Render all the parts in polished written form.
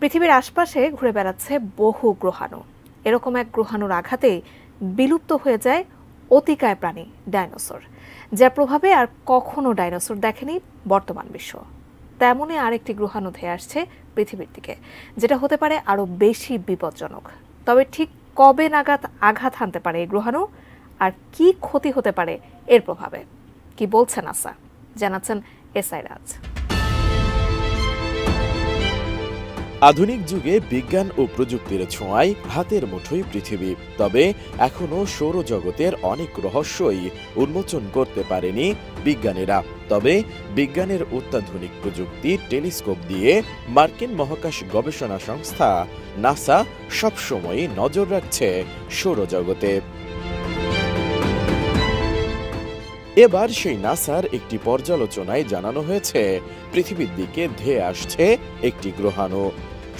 পৃথিবীর আশপাশে ঘুরে বেড়াচ্ছে বহু গ্রহাণু। এরকম এক গ্রহাণুর আঘাতেই বিলুপ্ত হয়ে যায় অতিকায় প্রাণী ডাইনোসর, যার প্রভাবে আর কখনো ডাইনোসর দেখেনি বর্তমান বিশ্ব। তেমনই আরেকটি গ্রহাণু ধেয়ে আসছে পৃথিবীর দিকে, যেটা হতে পারে আরো বেশি বিপজ্জনক। তবে ঠিক কবে নাগাদ আঘাত হানতে পারে এই গ্রহাণু, আর কি ক্ষতি হতে পারে এর প্রভাবে, কি বলছে নাসা, জানাচ্ছেন এসআই রাজ। আধুনিক যুগে বিজ্ঞান ও প্রযুক্তির ছোঁয়ায় হাতের মুঠোয় পৃথিবী। তবে এখনো সৌরজগতের অনেক রহস্যই উন্মোচন করতে পারেনি বিজ্ঞানীরা। তবে বিজ্ঞানের অত্যাধুনিক প্রযুক্তি টেলিস্কোপ দিয়ে মার্কিন মহাকাশ গবেষণা সংস্থা নাসা সবসময়ই নজর রাখছে সৌরজগতে। এবার সেই নাসার একটি পর্যালোচনায় জানানো হয়েছে, পৃথিবীর দিকে ধেয়ে আসছে একটি গ্রহাণু।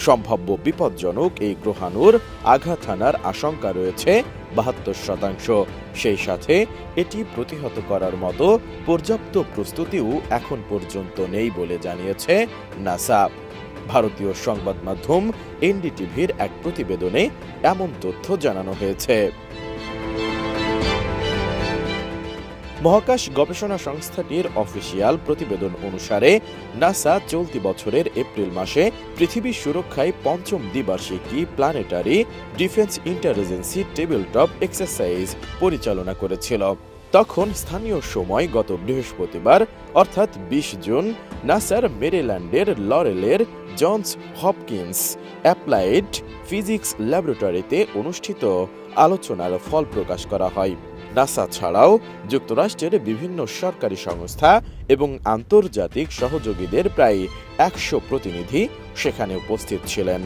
সম্ভাব্য বিপজ্জনক এই গ্রহাণুর আঘাত হানার আশঙ্কা রয়েছে ৭২%। সেই সাথে এটি প্রতিহত করার মতো পর্যাপ্ত প্রস্তুতিও এখন পর্যন্ত নেই বলে জানিয়েছে নাসা। ভারতীয় সংবাদ মাধ্যম এনডিটিভির এক প্রতিবেদনে এমন তথ্য জানানো হয়েছে। মহাকাশ গবেষণা সংস্থাটির অফিসিয়াল প্রতিবেদন অনুসারে নাসা চলতি বছরের এপ্রিল মাসে পৃথিবীর সুরক্ষায় পঞ্চম দ্বিবার্ষিকী প্ল্যানেটারি ডিফেন্স ইন্টেলিজেন্সি টেবিলটপ এক্সারসাইজ পরিচালনা করেছিল। তখন স্থানীয় সময় গত বৃহস্পতিবার অর্থাৎ ২০ জুন নাসার মেরিল্যান্ডের লরেলের জনস হপকিন্স অ্যাপ্লাইড ফিজিক্স ল্যাবরেটরিতে অনুষ্ঠিত আলোচনার ফল প্রকাশ করা হয়। নাসা ছাড়াও যুক্তরাষ্ট্রের বিভিন্ন সরকারি সংস্থা এবং আন্তর্জাতিক সহযোগীদের প্রায় ১০০ প্রতিনিধি সেখানে উপস্থিত ছিলেন।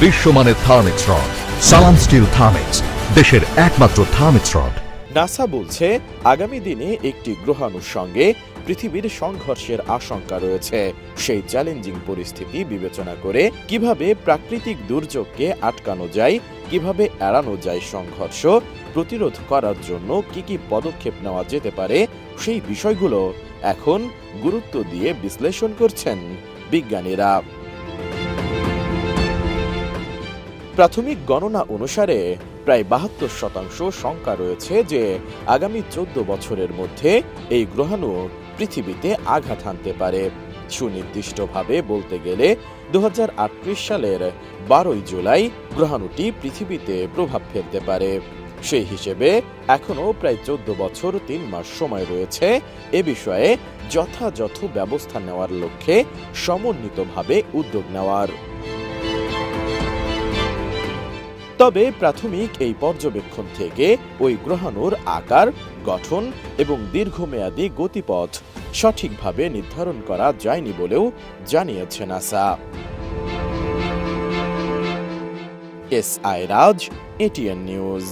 বিশ্বমানের থার্মিক্স রড, সালাম স্টিল থার্মিক্স, দেশের একমাত্র থার্মিক্স রড। নাসা বলছে, আগামী দিনে একটি গ্রহাণুর সঙ্গে পৃথিবীর সংঘর্ষের আশঙ্কা রয়েছে। সেই চ্যালেঞ্জিং পরিস্থিতি বিবেচনা করে কিভাবে প্রাকৃতিক দুর্যোগকে আটকানো যায়, কিভাবে এড়ানো যায় সংঘর্ষ, প্রতিরোধ করার জন্য কি কি পদক্ষেপ নেওয়া যেতে পারে, সেই বিষয়গুলো এখন গুরুত্ব দিয়ে বিশ্লেষণ করছেন বিজ্ঞানীরা। প্রাথমিক গণনা অনুসারে প্রায় ৭২% শঙ্কা রয়েছে যে আগামী ১৪ বছরের মধ্যে এই গ্রহাণু পৃথিবীতে আঘাত হানতে পারে। সুনির্দিষ্টভাবে বলতে গেলে ২০৩৮ সালের ১২ জুলাই গ্রহাণুটি পৃথিবীতে প্রভাব ফেলতে পারে। সেই হিসেবে এখনো প্রায় ১৪ বছর ৩ মাস সময় রয়েছে এ বিষয়ে যথাযথ ব্যবস্থা নেওয়ার লক্ষ্যে সমন্বিতভাবে উদ্যোগ নেওয়ার। তবে প্রাথমিক এই পর্যবেক্ষণ থেকে ওই গ্রহাণুর আকার, গঠন এবং দীর্ঘমেয়াদী গতিপথ সঠিকভাবে নির্ধারণ করা যায়নি বলেও জানিয়েছে নাসা। এসআই রাজ, এটিএন নিউজ।